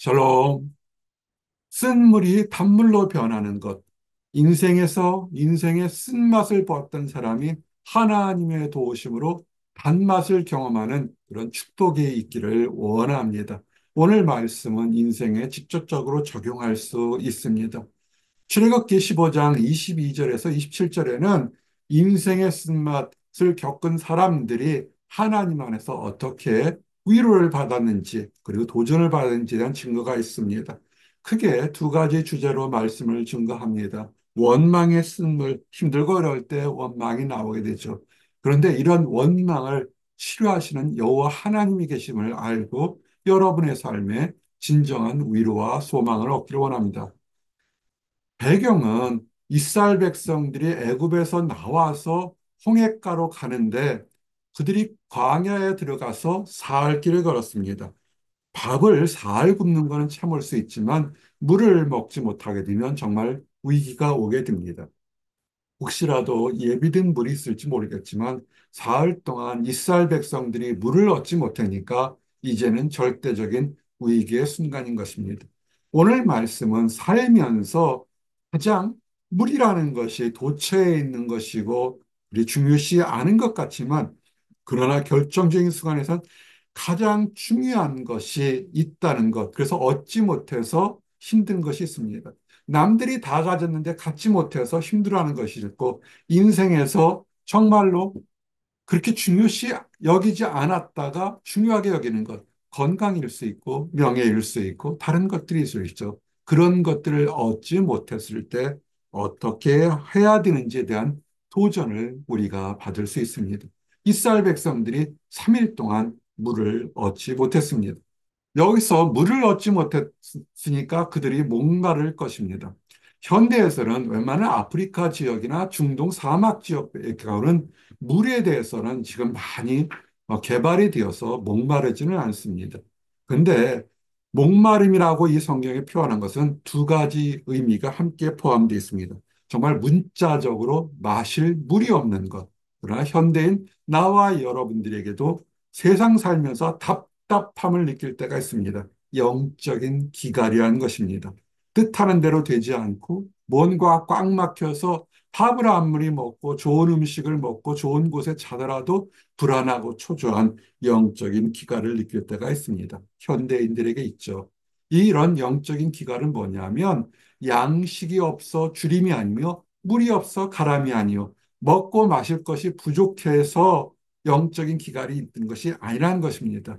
샬롬. 쓴 물이 단물로 변하는 것. 인생에서 인생의 쓴맛을 보았던 사람이 하나님의 도우심으로 단맛을 경험하는 그런 축복이 있기를 원합니다. 오늘 말씀은 인생에 직접적으로 적용할 수 있습니다. 출애굽기 15장 22절에서 27절에는 인생의 쓴맛을 겪은 사람들이 하나님 안에서 어떻게 위로를 받았는지 그리고 도전을 받았는지에 대한 증거가 있습니다. 크게 두 가지 주제로 말씀을 증거합니다. 원망의 쓴물, 힘들고 어려울 때 원망이 나오게 되죠. 그런데 이런 원망을 치료하시는 여호와 하나님이 계심을 알고 여러분의 삶에 진정한 위로와 소망을 얻기를 원합니다. 배경은 이스라엘 백성들이 애굽에서 나와서 홍해가로 가는데 그들이 광야에 들어가서 사흘 길을 걸었습니다. 밥을 사흘 굶는 것은 참을 수 있지만 물을 먹지 못하게 되면 정말 위기가 오게 됩니다. 혹시라도 예비된 물이 있을지 모르겠지만 사흘 동안 이스라엘 백성들이 물을 얻지 못하니까 이제는 절대적인 위기의 순간인 것입니다. 오늘 말씀은 살면서 가장 물이라는 것이 도처에 있는 것이고 우리 중요시 않은 것 같지만 그러나 결정적인 순간에선 가장 중요한 것이 있다는 것. 그래서 얻지 못해서 힘든 것이 있습니다. 남들이 다 가졌는데 갖지 못해서 힘들어하는 것이 있고 인생에서 정말로 그렇게 중요시 여기지 않았다가 중요하게 여기는 것. 건강일 수 있고 명예일 수 있고 다른 것들이 있을 수 있죠. 그런 것들을 얻지 못했을 때 어떻게 해야 되는지에 대한 도전을 우리가 받을 수 있습니다. 이스라엘 백성들이 3일 동안 물을 얻지 못했습니다. 여기서 물을 얻지 못했으니까 그들이 목마를 것입니다. 현대에서는 웬만한 아프리카 지역이나 중동 사막 지역의 경우는 물에 대해서는 지금 많이 개발이 되어서 목마르지는 않습니다. 근데 목마름이라고 이 성경에 표현한 것은 두 가지 의미가 함께 포함되어 있습니다. 정말 문자적으로 마실 물이 없는 것. 그러나 현대인 나와 여러분들에게도 세상 살면서 답답함을 느낄 때가 있습니다. 영적인 기갈이라는 것입니다. 뜻하는 대로 되지 않고 뭔가 꽉 막혀서 밥을 아무리 먹고 좋은 음식을 먹고 좋은 곳에 자더라도 불안하고 초조한 영적인 기갈을 느낄 때가 있습니다. 현대인들에게 있죠. 이런 영적인 기갈은 뭐냐면 양식이 없어 주림이 아니며 물이 없어 가람이 아니요 먹고 마실 것이 부족해서 영적인 기갈이 있는 것이 아니라는 것입니다.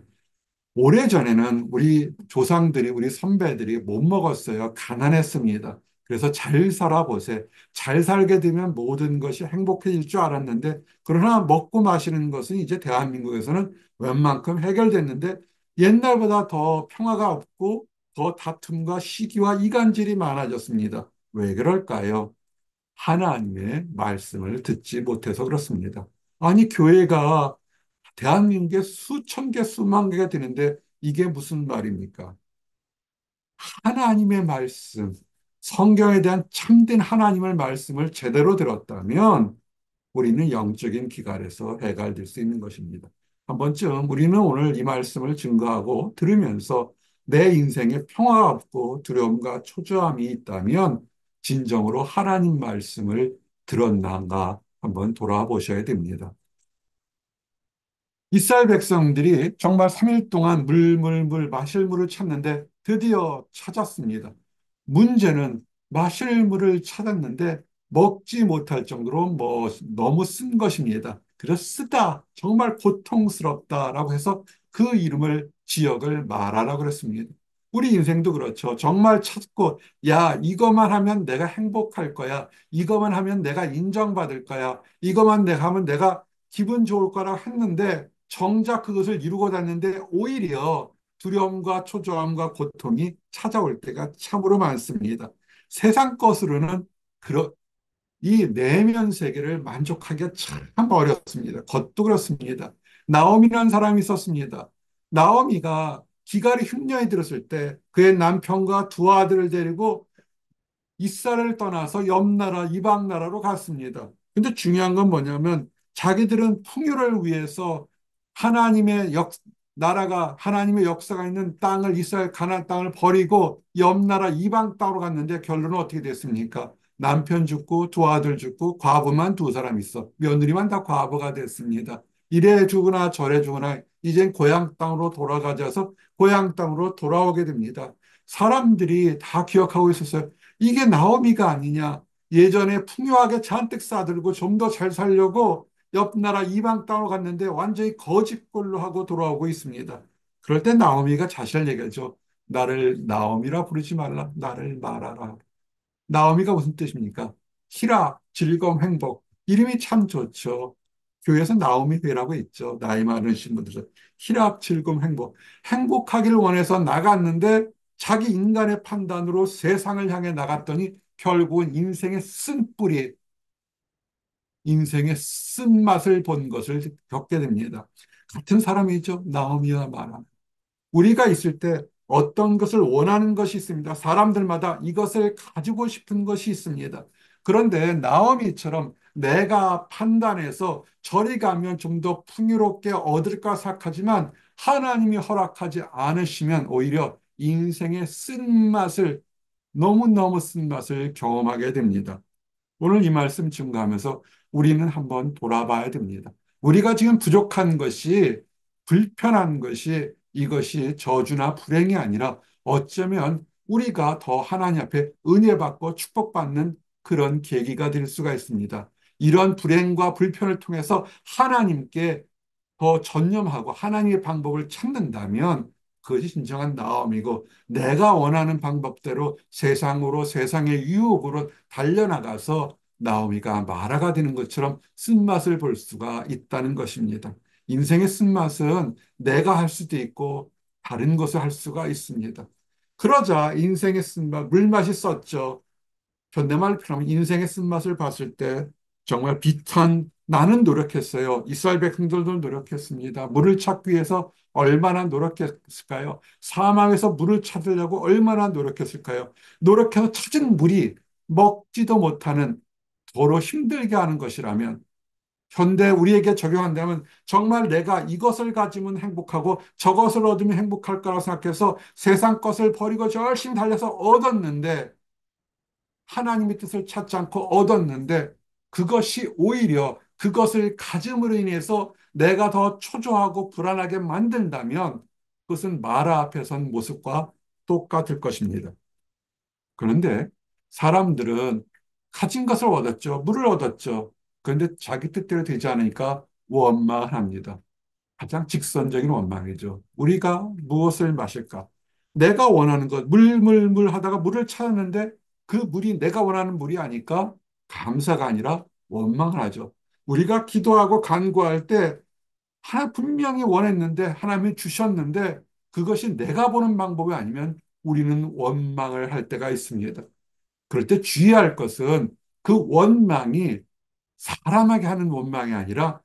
오래전에는 우리 조상들이, 우리 선배들이 못 먹었어요. 가난했습니다. 그래서 잘 살아보세. 잘 살게 되면 모든 것이 행복해질 줄 알았는데, 그러나 먹고 마시는 것은 이제 대한민국에서는 웬만큼 해결됐는데, 옛날보다 더 평화가 없고, 더 다툼과 시기와 이간질이 많아졌습니다. 왜 그럴까요? 하나님의 말씀을 듣지 못해서 그렇습니다. 아니, 교회가 대한민국에 수천 개, 수만 개가 되는데 이게 무슨 말입니까? 하나님의 말씀, 성경에 대한 참된 하나님의 말씀을 제대로 들었다면 우리는 영적인 기갈에서 해갈될 수 있는 것입니다. 한 번쯤 우리는 오늘 이 말씀을 증거하고 들으면서 내 인생에 평화가 없고 두려움과 초조함이 있다면 진정으로 하나님 말씀을 들었나가 한번 돌아보셔야 됩니다. 이스라엘 백성들이 정말 3일 동안 마실 물을 찾는데 드디어 찾았습니다. 문제는 마실 물을 찾았는데 먹지 못할 정도로 너무 쓴 것입니다. 그래서 쓰다, 정말 고통스럽다라고 해서 그 이름을, 지역을 말하라고 그랬습니다. 우리 인생도 그렇죠. 정말 찾고, 야, 이것만 하면 내가 행복할 거야. 이것만 하면 내가 인정받을 거야. 이것만 내가 하면 내가 기분 좋을 거라고 했는데 정작 그것을 이루고 다녔는데 오히려 두려움과 초조함과 고통이 찾아올 때가 참으로 많습니다. 세상 것으로는 이 내면 세계를 만족하기가 참 어렵습니다. 겉도 그렇습니다. 나오미라는 사람이 있었습니다. 나오미가 기갈이 흉년이 들었을 때 그의 남편과 두 아들을 데리고 이스라엘을 떠나서 옆 나라, 이방 나라로 갔습니다. 근데 중요한 건 뭐냐면 자기들은 풍요를 위해서 하나님의 나라가 하나님의 역사가 있는 땅을 이스라엘 가나안 땅을 버리고 옆 나라 이방 땅으로 갔는데 결론은 어떻게 됐습니까? 남편 죽고 두 아들 죽고 과부만 두 사람 있어. 며느리만 다 과부가 됐습니다. 이래 죽으나 저래 죽으나 이젠 고향 땅으로 돌아가자서 고향 땅으로 돌아오게 됩니다. 사람들이 다 기억하고 있었어요. 이게 나오미가 아니냐. 예전에 풍요하게 잔뜩 싸들고 좀 더 잘 살려고 옆 나라 이방 땅으로 갔는데 완전히 거짓골로 하고 돌아오고 있습니다. 그럴 때 나오미가 자신을 얘기하죠. 나를 나오미라 부르지 말라. 나를 말하라. 나오미가 무슨 뜻입니까? 희락, 즐거움, 행복. 이름이 참 좋죠. 교회에서 나오미 회라고 있죠. 나이 많으신 분들은. 희락, 즐거움, 행복. 행복하기를 원해서 나갔는데 자기 인간의 판단으로 세상을 향해 나갔더니 결국은 인생의 쓴맛을 본 것을 겪게 됩니다. 같은 사람이죠. 나오미와 마라. 우리가 있을 때 어떤 것을 원하는 것이 있습니다. 사람들마다 이것을 가지고 싶은 것이 있습니다. 그런데 나오미처럼 내가 판단해서 저리 가면 좀 더 풍요롭게 얻을까 생각하지만 하나님이 허락하지 않으시면 오히려 인생의 쓴맛을 너무너무 쓴맛을 경험하게 됩니다. 오늘 이 말씀 증거하면서 우리는 한번 돌아봐야 됩니다. 우리가 지금 부족한 것이 불편한 것이 이것이 저주나 불행이 아니라 어쩌면 우리가 더 하나님 앞에 은혜 받고 축복받는 그런 계기가 될 수가 있습니다. 이런 불행과 불편을 통해서 하나님께 더 전념하고 하나님의 방법을 찾는다면 그것이 진정한 나음이고 내가 원하는 방법대로 세상으로 세상의 유혹으로 달려나가서 나오미가 마라가 되는 것처럼 쓴맛을 볼 수가 있다는 것입니다. 인생의 쓴맛은 내가 할 수도 있고 다른 것을 할 수가 있습니다. 그러자 인생의 쓴맛, 물맛이 썼죠. 현대말 표현하면 인생의 쓴맛을 봤을 때 정말 비탄 나는 노력했어요. 이스라엘 백성들도 노력했습니다. 물을 찾기 위해서 얼마나 노력했을까요? 사막에서 물을 찾으려고 얼마나 노력했을까요? 노력해서 찾은 물이 먹지도 못하는 도로 힘들게 하는 것이라면 현대 우리에게 적용한다면 정말 내가 이것을 가지면 행복하고 저것을 얻으면 행복할 거라고 생각해서 세상 것을 버리고 열심히 달려서 얻었는데 하나님의 뜻을 찾지 않고 얻었는데 그것이 오히려 그것을 가짐으로 인해서 내가 더 초조하고 불안하게 만든다면 그것은 마라 앞에 선 모습과 똑같을 것입니다. 그런데 사람들은 가진 것을 얻었죠. 물을 얻었죠. 그런데 자기 뜻대로 되지 않으니까 원망합니다. 가장 직선적인 원망이죠. 우리가 무엇을 마실까? 내가 원하는 것, 물 하다가 물을 찾았는데 그 물이 내가 원하는 물이 아니까 감사가 아니라 원망을 하죠. 우리가 기도하고 간구할 때 하나 분명히 원했는데 하나님이 주셨는데 그것이 내가 보는 방법이 아니면 우리는 원망을 할 때가 있습니다. 그럴 때 주의할 것은 그 원망이 사람에게 하는 원망이 아니라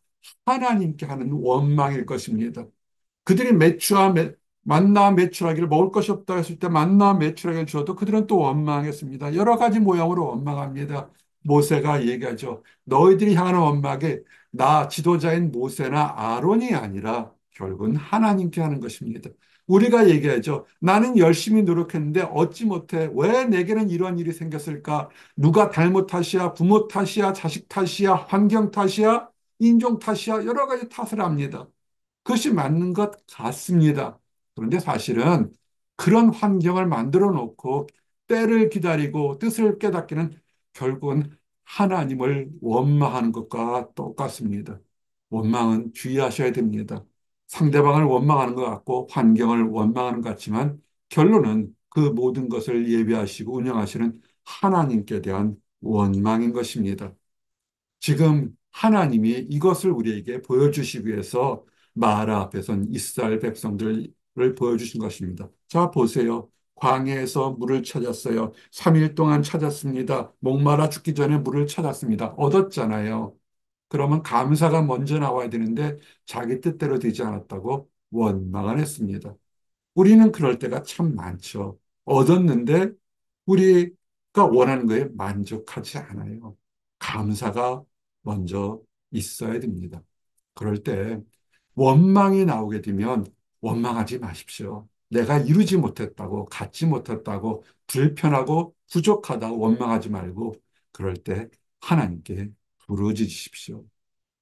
하나님께 하는 원망일 것입니다. 그들이 만나와 메추라기를 먹을 것이 없다 했을 때 만나와 메추라기를 주어도 그들은 또 원망했습니다. 여러 가지 모양으로 원망합니다. 모세가 얘기하죠. 너희들이 향하는 원망이 나 지도자인 모세나 아론이 아니라 결국은 하나님께 하는 것입니다. 우리가 얘기하죠. 나는 열심히 노력했는데 얻지 못해. 왜 내게는 이런 일이 생겼을까? 누가 잘못 탓이야? 부모 탓이야? 자식 탓이야? 환경 탓이야? 인종 탓이야? 여러 가지 탓을 합니다. 그것이 맞는 것 같습니다. 그런데 사실은 그런 환경을 만들어 놓고 때를 기다리고 뜻을 깨닫기는 결국은 하나님을 원망하는 것과 똑같습니다. 원망은 주의하셔야 됩니다. 상대방을 원망하는 것 같고 환경을 원망하는 것 같지만 결론은 그 모든 것을 예비하시고 운영하시는 하나님께 대한 원망인 것입니다. 지금 하나님이 이것을 우리에게 보여주시기 위해서 마라 앞에 선 이스라엘 백성들을 보여주신 것입니다. 자, 보세요. 광야에서 물을 찾았어요. 3일 동안 찾았습니다. 목마라 죽기 전에 물을 찾았습니다. 얻었잖아요. 그러면 감사가 먼저 나와야 되는데 자기 뜻대로 되지 않았다고 원망을 했습니다. 우리는 그럴 때가 참 많죠. 얻었는데 우리가 원하는 거에 만족하지 않아요. 감사가 먼저 있어야 됩니다. 그럴 때 원망이 나오게 되면 원망하지 마십시오. 내가 이루지 못했다고, 갖지 못했다고, 불편하고 부족하다고 원망하지 말고, 그럴 때 하나님께 부르짖으십시오.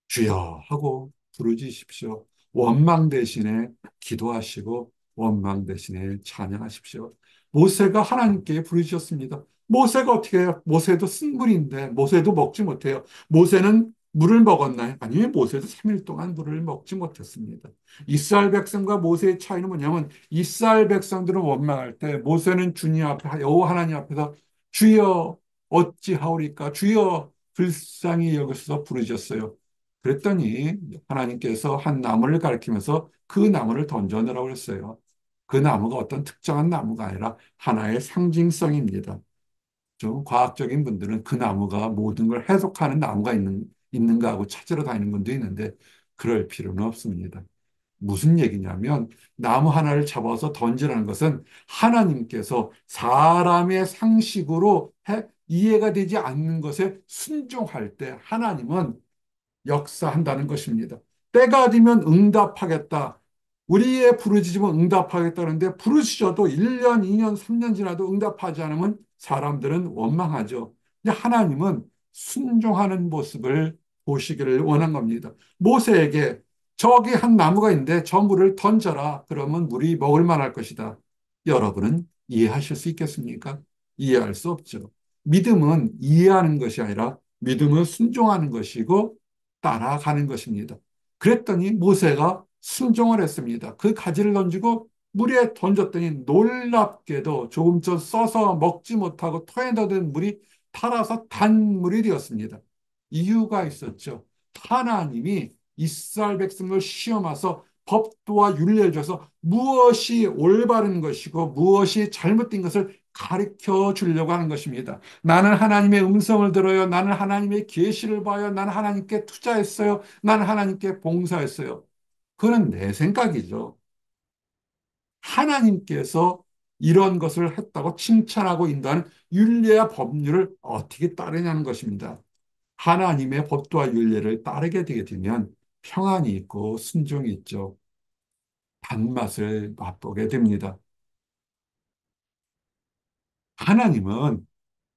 주여 하고 부르짖으십시오. 원망 대신에 기도하시고 원망 대신에 찬양하십시오. 모세가 하나님께 부르짖었습니다. 모세가 어떻게 해요? 모세도 쓴물인데 모세도 먹지 못해요. 모세는 물을 먹었나요? 아니요. 모세도 3일 동안 물을 먹지 못했습니다. 이스라엘 백성과 모세의 차이는 뭐냐면 이스라엘 백성들은 원망할 때 모세는 주님 앞에 여호와 하나님 앞에서 주여 어찌하오리까 주여 불쌍히 여기서 부르짖었어요. 그랬더니 하나님께서 한 나무를 가리키면서 그 나무를 던져내라고 했어요. 그 나무가 어떤 특정한 나무가 아니라 하나의 상징성입니다. 좀 과학적인 분들은 그 나무가 모든 걸 해석하는 나무가 있는가 하고 찾으러 다니는 분도 있는데 그럴 필요는 없습니다. 무슨 얘기냐면 나무 하나를 잡아서 던지라는 것은 하나님께서 사람의 상식으로 이해가 되지 않는 것에 순종할 때 하나님은 역사한다는 것입니다. 때가 되면 응답하겠다. 우리의 부르짖으면 응답하겠다는데 부르짖어도 1년, 2년, 3년 지나도 응답하지 않으면 사람들은 원망하죠. 근데 하나님은 순종하는 모습을 보시기를 원한 겁니다. 모세에게 저기 한 나무가 있는데 저 물을 던져라. 그러면 물이 먹을 만할 것이다. 여러분은 이해하실 수 있겠습니까? 이해할 수 없죠. 믿음은 이해하는 것이 아니라 믿음은 순종하는 것이고 따라가는 것입니다. 그랬더니 모세가 순종을 했습니다. 그 가지를 던지고 물에 던졌더니 놀랍게도 조금 전 써서 먹지 못하고 토에 넣은 물이 타라서 단물이 되었습니다. 이유가 있었죠. 하나님이 이스라엘 백성을 시험하서 법도와 윤리를 줘서 무엇이 올바른 것이고 무엇이 잘못된 것을 가르쳐 주려고 하는 것입니다. 나는 하나님의 음성을 들어요. 나는 하나님의 계시를 봐요. 나는 하나님께 투자했어요. 나는 하나님께 봉사했어요. 그건 내 생각이죠. 하나님께서 이런 것을 했다고 칭찬하고 인도하는 윤리와 법률을 어떻게 따르냐는 것입니다. 하나님의 법도와 윤리를 따르게 되게 되면 평안이 있고 순종이 있죠. 단맛을 맛보게 됩니다. 하나님은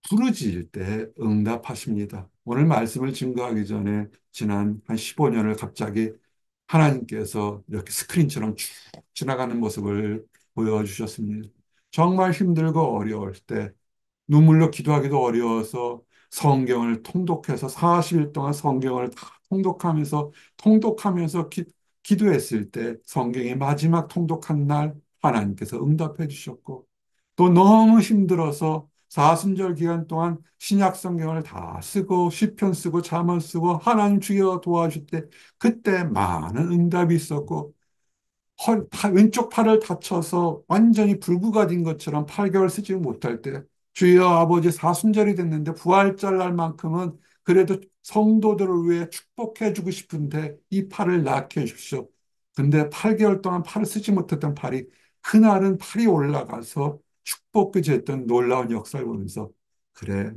부르짖을 때 응답하십니다. 오늘 말씀을 증거하기 전에 지난 한 15년을 갑자기 하나님께서 이렇게 스크린처럼 쭉 지나가는 모습을 보여주셨습니다. 정말 힘들고 어려울 때 눈물로 기도하기도 어려워서 성경을 통독해서 40일 동안 성경을 다 통독하면서 기도했을 때 성경의 마지막 통독한 날 하나님께서 응답해 주셨고 또 너무 힘들어서 사순절 기간 동안 신약 성경을 다 쓰고 시편 쓰고 잠언 쓰고 하나님 주여 도와줄 때 그때 많은 응답이 있었고 왼쪽 팔을 다쳐서 완전히 불구가 된 것처럼 8개월 쓰지 못할 때 주여 아버지 사순절이 됐는데 부활절 날만큼은 그래도 성도들을 위해 축복해 주고 싶은데 이 팔을 낫게 해주십시오. 근데 8개월 동안 팔을 쓰지 못했던 팔이 그날은 팔이 올라가서 축복까지 했던 놀라운 역사를 보면서 그래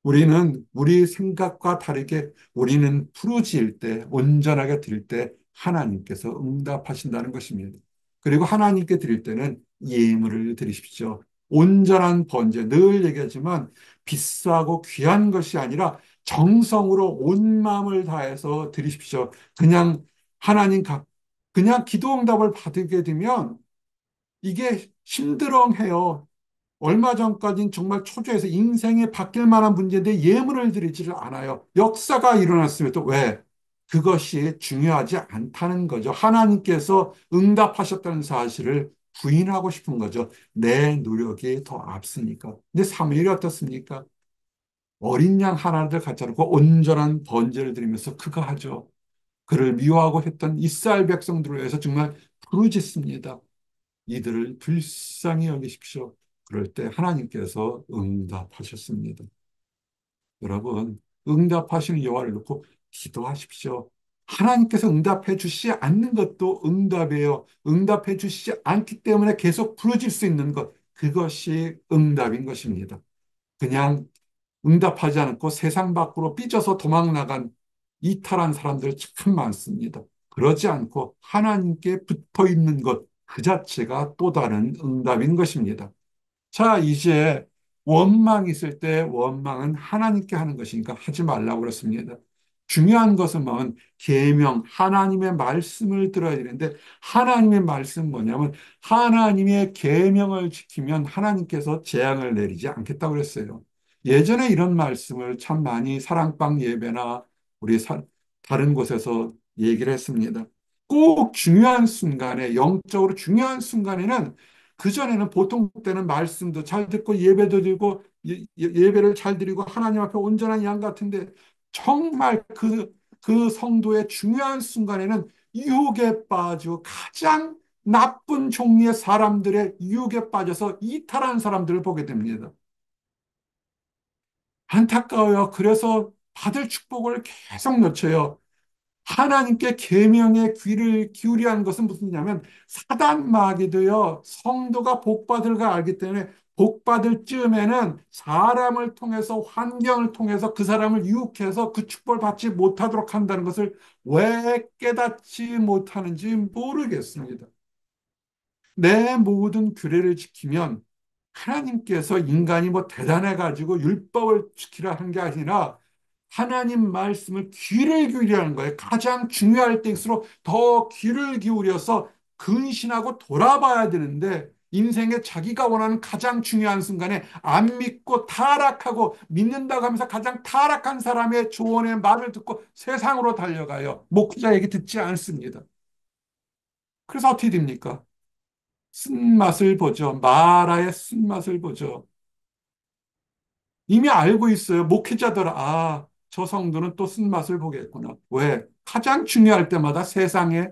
우리는 우리 생각과 다르게 우리는 부르짖을 때, 온전하게 드릴 때 하나님께서 응답하신다는 것입니다. 그리고 하나님께 드릴 때는 예물을 드리십시오. 온전한 번제, 늘 얘기하지만 비싸고 귀한 것이 아니라 정성으로 온 마음을 다해서 드리십시오. 하나님 그냥 기도 응답을 받게 되면 이게 힘들어해요. 얼마 전까지는 정말 초조해서 인생이 바뀔 만한 문제인데 예물을 드리지를 않아요. 역사가 일어났음에도 왜? 그것이 중요하지 않다는 거죠. 하나님께서 응답하셨다는 사실을 부인하고 싶은 거죠. 내 노력이 더 앞서니까. 근데 사무엘이 어떻습니까? 어린 양 하나를 갖지 않고 온전한 번제를 드리면서 그거 하죠. 그를 미워하고 했던 이스라엘 백성들을 위해서 정말 부르짖습니다. 이들을 불쌍히 여기십시오. 그럴 때 하나님께서 응답하셨습니다. 여러분, 응답하시는 여호와를 놓고 기도하십시오. 하나님께서 응답해 주시지 않는 것도 응답이에요. 응답해 주시지 않기 때문에 계속 부르질 수 있는 것, 그것이 응답인 것입니다. 그냥 응답하지 않고 세상 밖으로 삐져서 도망 나간 이탈한 사람들 참 많습니다. 그러지 않고 하나님께 붙어 있는 것, 그 자체가 또 다른 응답인 것입니다. 자, 이제 원망이 있을 때 원망은 하나님께 하는 것이니까 하지 말라고 그랬습니다. 중요한 것은 뭐냐면 계명, 하나님의 말씀을 들어야 되는데 하나님의 말씀은 뭐냐면 하나님의 계명을 지키면 하나님께서 재앙을 내리지 않겠다고 그랬어요. 예전에 이런 말씀을 참 많이 사랑방 예배나 우리 다른 곳에서 얘기를 했습니다. 꼭 중요한 순간에, 영적으로 중요한 순간에는 그전에는 보통 때는 말씀도 잘 듣고 예배도 드리고 예배를 잘 드리고 하나님 앞에 온전한 양 같은데 정말 그 성도의 중요한 순간에는 유혹에 빠지고 가장 나쁜 종류의 사람들의 유혹에 빠져서 이탈한 사람들을 보게 됩니다. 안타까워요. 그래서 받을 축복을 계속 놓쳐요. 하나님께 계명에 귀를 기울여야 하는 것은 무슨 냐면 사단 마귀도요 성도가 복받을 걸 알기 때문에 복받을 즈음에는 사람을 통해서 환경을 통해서 그 사람을 유혹해서 그 축복을 받지 못하도록 한다는 것을 왜 깨닫지 못하는지 모르겠습니다. 내 모든 규례를 지키면 하나님께서 인간이 뭐 대단해가지고 율법을 지키라 한 게 아니라 하나님 말씀을 귀를 기울이라는 거예요. 가장 중요할 때일수록 더 귀를 기울여서 근신하고 돌아봐야 되는데 인생에 자기가 원하는 가장 중요한 순간에 안 믿고 타락하고 믿는다고 하면서 가장 타락한 사람의 조언의 말을 듣고 세상으로 달려가요. 목자 얘기 듣지 않습니다. 그래서 어떻게 됩니까? 쓴맛을 보죠. 마라의 쓴맛을 보죠. 이미 알고 있어요. 목회자들, 아, 저 성도는 또 쓴맛을 보겠구나. 왜? 가장 중요할 때마다 세상에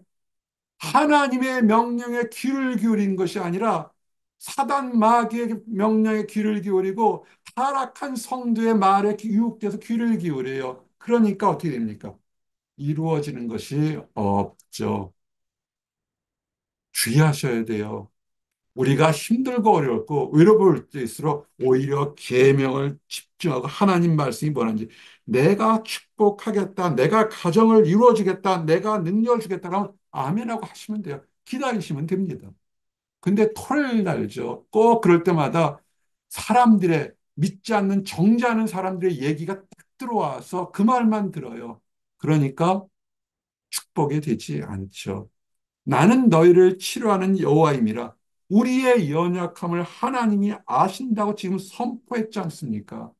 하나님의 명령에 귀를 기울인 것이 아니라 사단 마귀의 명령에 귀를 기울이고 타락한 성도의 말에 유혹돼서 귀를 기울여요. 그러니까 어떻게 됩니까? 이루어지는 것이 없죠. 주의하셔야 돼요. 우리가 힘들고 어렵고 외로울 때일수록 오히려 계명을 집중하고 하나님 말씀이 뭐라는지 내가 축복하겠다, 내가 가정을 이루어주겠다, 내가 능력을 주겠다 하면 아멘하고 하시면 돼요. 기다리시면 됩니다. 근데 토를 날죠. 꼭 그럴 때마다 사람들의 믿지 않는 정죄하는 사람들의 얘기가 딱 들어와서 그 말만 들어요. 그러니까 축복이 되지 않죠. 나는 너희를 치료하는 여호와임이라. 우리의 연약함을 하나님이 아신다고 지금 선포했지 않습니까?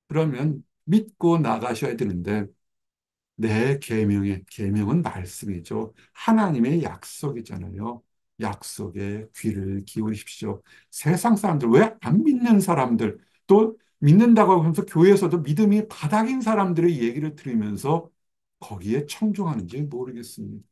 그러면 믿고 나가셔야 되는데 내 계명은 말씀이죠. 하나님의 약속이잖아요. 약속에 귀를 기울이십시오. 세상 사람들 왜 안 믿는 사람들 또 믿는다고 하면서 교회에서도 믿음이 바닥인 사람들의 얘기를 들으면서 거기에 청종하는지 모르겠습니다.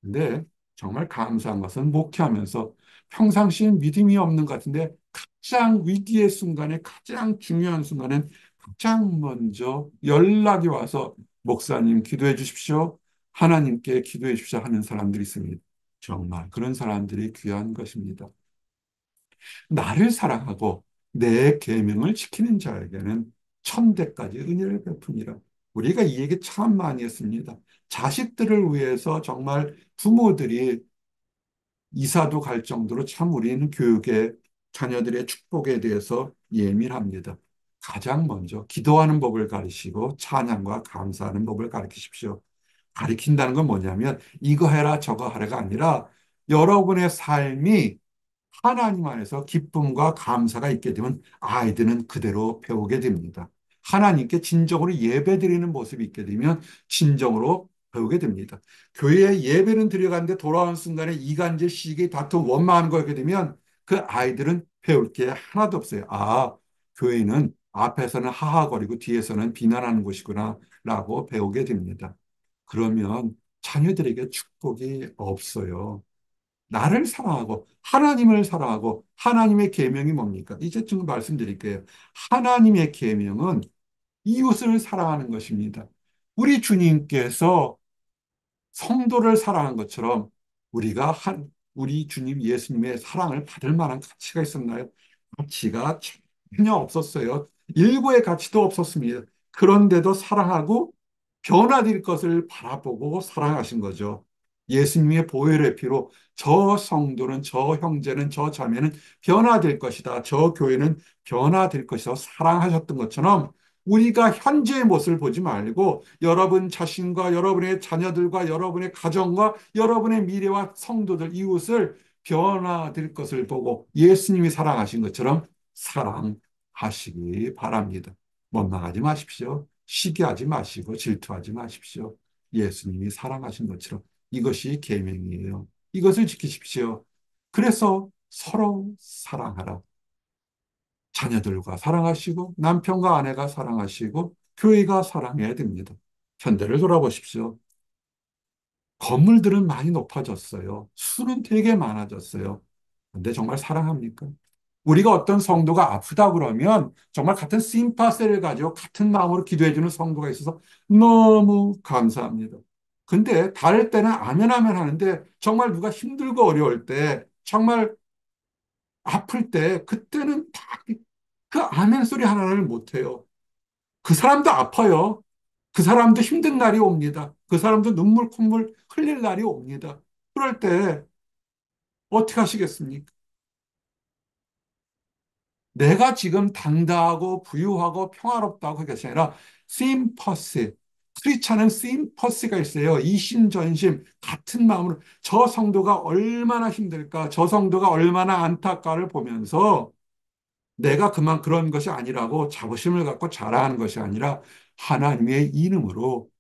근데 정말 감사한 것은 목회하면서 평상시에 믿음이 없는 것 같은데 가장 위기의 순간에 가장 중요한 순간엔 가장 먼저 연락이 와서 목사님 기도해 주십시오. 하나님께 기도해 주십시오 하는 사람들이 있습니다. 정말 그런 사람들이 귀한 것입니다. 나를 사랑하고 내 계명을 지키는 자에게는 천대까지 은혜를 베푸니라. 우리가 이 얘기 참 많이 했습니다. 자식들을 위해서 정말 부모들이 이사도 갈 정도로 참 우리는 교육에 자녀들의 축복에 대해서 예민합니다. 가장 먼저 기도하는 법을 가르치고 찬양과 감사하는 법을 가르치십시오. 가르친다는 건 뭐냐면 이거 해라 저거 하라가 아니라 여러분의 삶이 하나님 안에서 기쁨과 감사가 있게 되면 아이들은 그대로 배우게 됩니다. 하나님께 진정으로 예배드리는 모습이 있게 되면 진정으로 배우게 됩니다. 교회에 예배는 드려가는데 돌아오는 순간에 이간질, 시기, 다툼, 원망하는 거게 되면 그 아이들은 배울 게 하나도 없어요. 아, 교회는 앞에서는 하하거리고 뒤에서는 비난하는 곳이구나 라고 배우게 됩니다. 그러면 자녀들에게 축복이 없어요. 나를 사랑하고 하나님을 사랑하고 하나님의 계명이 뭡니까? 이제 좀 말씀드릴게요. 하나님의 계명은 이웃을 사랑하는 것입니다. 우리 주님께서 성도를 사랑한 것처럼 우리 주님 예수님의 사랑을 받을 만한 가치가 있었나요? 가치가 전혀 없었어요. 일부의 가치도 없었습니다. 그런데도 사랑하고 변화될 것을 바라보고 사랑하신 거죠. 예수님의 보혈의 피로 저 성도는, 저 형제는, 저 자매는 변화될 것이다. 저 교회는 변화될 것이다. 사랑하셨던 것처럼 우리가 현재의 모습을 보지 말고 여러분 자신과 여러분의 자녀들과 여러분의 가정과 여러분의 미래와 성도들, 이웃을 변화될 것을 보고 예수님이 사랑하신 것처럼 사랑하시기 바랍니다. 원망하지 마십시오. 시기하지 마시고 질투하지 마십시오. 예수님이 사랑하신 것처럼 이것이 계명이에요. 이것을 지키십시오. 그래서 서로 사랑하라. 자녀들과 사랑하시고 남편과 아내가 사랑하시고 교회가 사랑해야 됩니다. 현대를 돌아보십시오. 건물들은 많이 높아졌어요. 수는 되게 많아졌어요. 근데 정말 사랑합니까? 우리가 어떤 성도가 아프다 그러면 정말 같은 심파세를 가지고 같은 마음으로 기도해주는 성도가 있어서 너무 감사합니다. 근데 다를 때는 아멘 아멘 하는데 정말 누가 힘들고 어려울 때 정말 아플 때 그때는 다 그 아멘 소리 하나를 못해요. 그 사람도 아파요. 그 사람도 힘든 날이 옵니다. 그 사람도 눈물 콧물 흘릴 날이 옵니다. 그럴 때 어떻게 하시겠습니까? 내가 지금 당당하고 부유하고 평화롭다고 할 것이 아니라 심퍼시, 크리스찬은 심퍼시가 있어요. 이심전심 같은 마음으로 저 성도가 얼마나 힘들까, 저 성도가 얼마나 안타까를 보면서 내가 그만 그런 것이 아니라고 자부심을 갖고 자랑하는 것이 아니라 하나님의 이름으로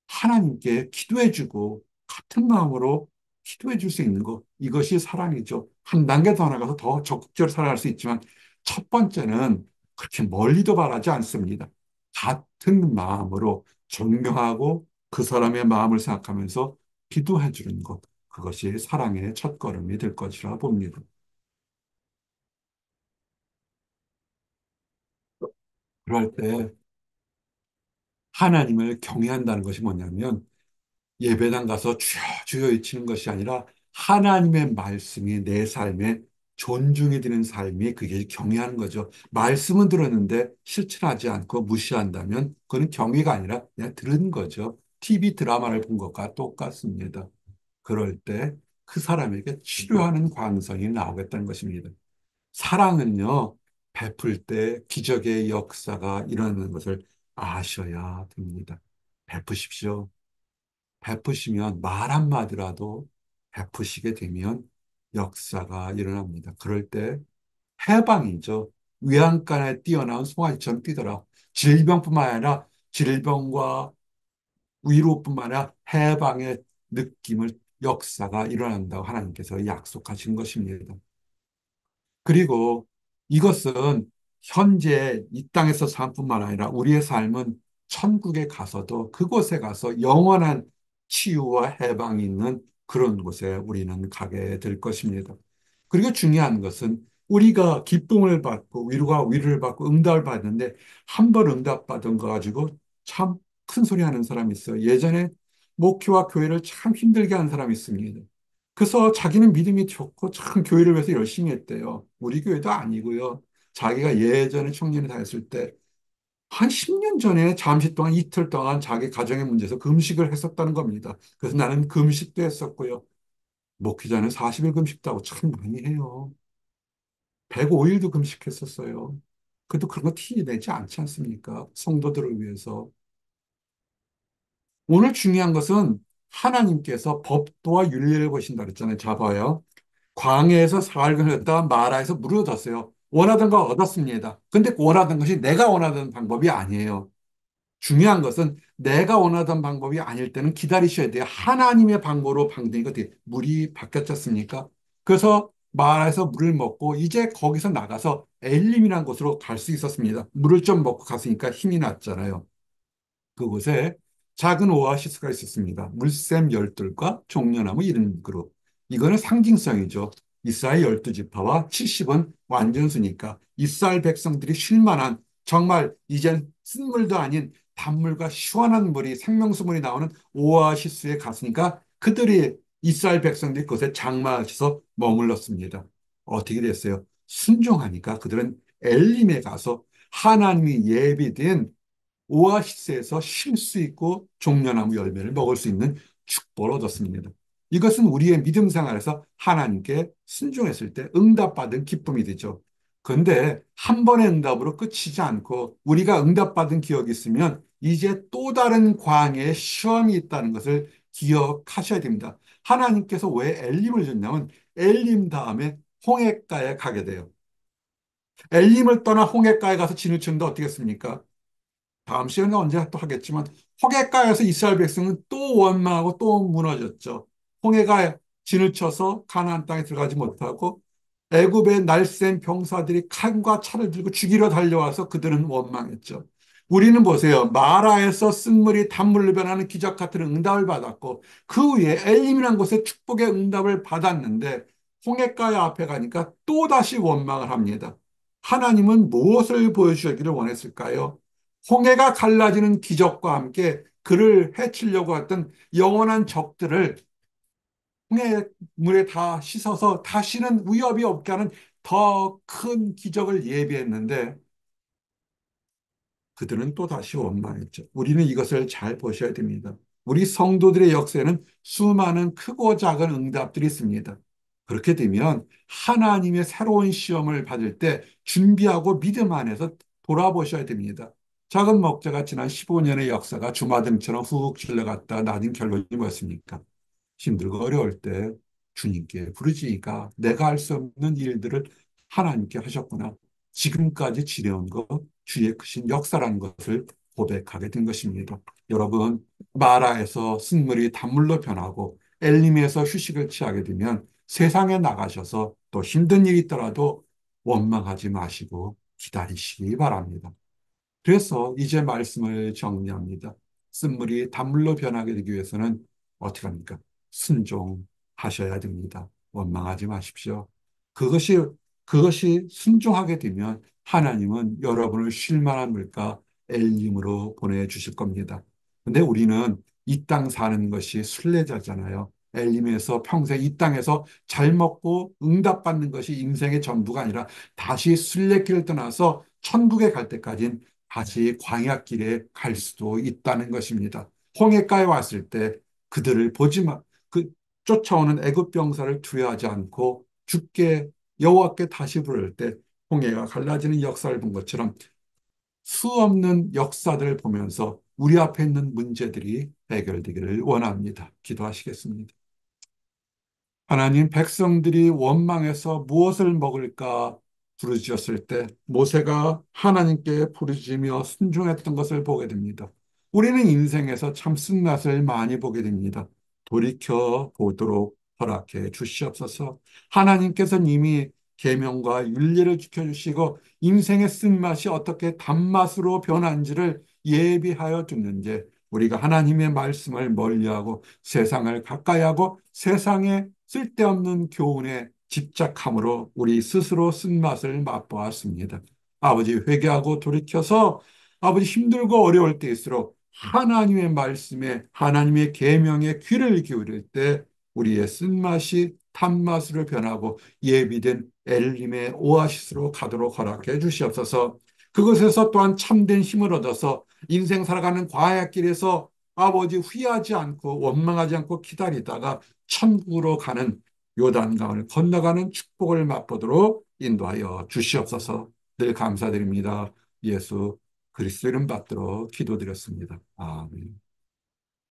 하나님께 기도해주고 같은 마음으로 기도해줄 수 있는 것, 이것이 사랑이죠. 한 단계 더 나가서 더 적극적으로 살아갈 수 있지만 첫 번째는 그렇게 멀리도 바라지 않습니다. 같은 마음으로 존경하고 그 사람의 마음을 생각하면서 기도해주는 것, 그것이 사랑의 첫걸음이 될 것이라 봅니다. 그럴 때 하나님을 경외한다는 것이 뭐냐면 예배당 가서 주여 주여 외치는 것이 아니라 하나님의 말씀이 내 삶에 존중이 되는 삶이 그게 경외하는 거죠. 말씀은 들었는데 실천하지 않고 무시한다면 그건 경외가 아니라 그냥 들은 거죠. TV 드라마를 본 것과 똑같습니다. 그럴 때 그 사람에게 치료하는 광선이 나오겠다는 것입니다. 사랑은요, 베풀 때 기적의 역사가 일어나는 것을 아셔야 됩니다. 베푸십시오. 베푸시면 말 한마디라도 베푸시게 되면 역사가 일어납니다. 그럴 때 해방이죠. 외양간에 뛰어나온 송아지처럼 뛰더라. 질병뿐만 아니라 질병과 위로뿐만 아니라 해방의 느낌을 역사가 일어난다고 하나님께서 약속하신 것입니다. 그리고 이것은 현재 이 땅에서 삶뿐만 아니라 우리의 삶은 천국에 가서도 그곳에 가서 영원한 치유와 해방이 있는 그런 곳에 우리는 가게 될 것입니다. 그리고 중요한 것은 우리가 기쁨을 받고 위로가 위로를 받고 응답을 받는데 한 번 응답받은 거 가지고 참 큰 소리 하는 사람이 있어요. 예전에 목회와 교회를 참 힘들게 하는 사람이 있습니다. 그래서 자기는 믿음이 좋고 참 교회를 위해서 열심히 했대요. 우리 교회도 아니고요. 자기가 예전에 청년이 다녔을 때 한 10년 전에 잠시 동안 이틀 동안 자기 가정의 문제에서 금식을 했었다는 겁니다. 그래서 나는 금식도 했었고요. 목회자는 40일 금식도 하고 참 많이 해요. 105일도 금식했었어요. 그래도 그런 거 티 내지 않지 않습니까? 성도들을 위해서. 오늘 중요한 것은 하나님께서 법도와 윤리를 보신다 그랬잖아요. 잡아요. 광야에서 사흘을 했다가 마라에서 물을 얻었어요. 원하던 거 얻었습니다. 근데 원하던 것이 내가 원하던 방법이 아니에요. 중요한 것은 내가 원하던 방법이 아닐 때는 기다리셔야 돼요. 하나님의 방법으로 방되니까 물이 바뀌었지 않습니까? 그래서 마라에서 물을 먹고 이제 거기서 나가서 엘림이라는 곳으로 갈 수 있었습니다. 물을 좀 먹고 갔으니까 힘이 났잖아요. 그곳에 작은 오아시스가 있었습니다. 물샘 열둘과 종려나무 이른 그룹. 이거는 상징성이죠. 이스라엘 12지파와 70은 완전수니까 이스라엘 백성들이 쉴 만한 정말 이젠 쓴물도 아닌 단물과 시원한 물이 생명수물이 나오는 오아시스에 갔으니까 그들이 이스라엘 백성들이 그곳에 장마하셔서 머물렀습니다. 어떻게 됐어요? 순종하니까 그들은 엘림에 가서 하나님이 예비된 오아시스에서 쉴 수 있고 종려나무 열매를 먹을 수 있는 축복을 얻었습니다. 이것은 우리의 믿음 생활에서 하나님께 순종했을 때 응답받은 기쁨이 되죠. 그런데 한 번의 응답으로 끝이지 않고 우리가 응답받은 기억이 있으면 이제 또 다른 광야의 시험이 있다는 것을 기억하셔야 됩니다. 하나님께서 왜 엘림을 줬냐면 엘림 다음에 홍해가에 가게 돼요. 엘림을 떠나 홍해가에 가서 진을 치는데 어떻게 했습니까? 다음 시간에 언제 또 하겠지만 홍해가에서 이스라엘 백성은 또 원망하고 또 무너졌죠. 홍해가 진을 쳐서 가나안 땅에 들어가지 못하고 애굽의 날쌘 병사들이 칼과 차를 들고 죽이러 달려와서 그들은 원망했죠. 우리는 보세요. 마라에서 쓴물이 단물로 변하는 기적 같은 응답을 받았고 그 후에 엘림이라는 곳에 축복의 응답을 받았는데 홍해가의 앞에 가니까 또다시 원망을 합니다. 하나님은 무엇을 보여주시기를 원했을까요? 홍해가 갈라지는 기적과 함께 그를 해치려고 했던 영원한 적들을 홍해 물에 다 씻어서 다시는 위협이 없게 하는 더 큰 기적을 예비했는데 그들은 또 다시 원망했죠. 우리는 이것을 잘 보셔야 됩니다. 우리 성도들의 역사에는 수많은 크고 작은 응답들이 있습니다. 그렇게 되면 하나님의 새로운 시험을 받을 때 준비하고 믿음 안에서 돌아보셔야 됩니다. 작은 목자가 지난 15년의 역사가 주마등처럼 훅 질러갔다 나중 결론이 뭐였습니까? 힘들고 어려울 때 주님께 부르짖으니까 내가 할 수 없는 일들을 하나님께 하셨구나. 지금까지 지내온 것 주의 크신 역사라는 것을 고백하게 된 것입니다. 여러분, 마라에서 쓴물이 단물로 변하고 엘림에서 휴식을 취하게 되면 세상에 나가셔서 또 힘든 일이 있더라도 원망하지 마시고 기다리시기 바랍니다. 그래서 이제 말씀을 정리합니다. 쓴물이 단물로 변하게 되기 위해서는 어떻게 합니까? 순종하셔야 됩니다. 원망하지 마십시오. 그것이, 그것이 순종하게 되면 하나님은 여러분을 쉴만한 물가 엘림으로 보내주실 겁니다. 근데 우리는 이 땅 사는 것이 순례자잖아요. 엘림에서 평생 이 땅에서 잘 먹고 응답받는 것이 인생의 전부가 아니라 다시 순례길을 떠나서 천국에 갈 때까지는 다시 광야길에 갈 수도 있다는 것입니다. 홍해가에 왔을 때 그들을 보지만 그 쫓아오는 애굽 병사를 두려워하지 않고 주께 여호와께 다시 부를 때 홍해가 갈라지는 역사를 본 것처럼 수없는 역사들을 보면서 우리 앞에 있는 문제들이 해결되기를 원합니다. 기도하시겠습니다. 하나님 백성들이 원망해서 무엇을 먹을까 부르짖었을 때 모세가 하나님께 부르짖으며 순종했던 것을 보게 됩니다. 우리는 인생에서 참 쓴맛을 많이 보게 됩니다. 돌이켜 보도록 허락해 주시옵소서. 하나님께서는 이미 계명과 윤리를 지켜주시고 인생의 쓴맛이 어떻게 단맛으로 변한지를 예비하여 두는지 우리가 하나님의 말씀을 멀리하고 세상을 가까이하고 세상에 쓸데없는 교훈에 집착함으로 우리 스스로 쓴맛을 맛보았습니다. 아버지 회개하고 돌이켜서 아버지 힘들고 어려울 때일수록 하나님의 말씀에 하나님의 계명에 귀를 기울일 때 우리의 쓴맛이 탄맛으로 변하고 예비된 엘림의 오아시스로 가도록 허락해 주시옵소서. 그것에서 또한 참된 힘을 얻어서 인생 살아가는 광야길에서 아버지 후회하지 않고 원망하지 않고 기다리다가 천국으로 가는 요단강을 건너가는 축복을 맛보도록 인도하여 주시옵소서. 늘 감사드립니다. 예수 그리스도 이름 받들어 기도드렸습니다. 아멘.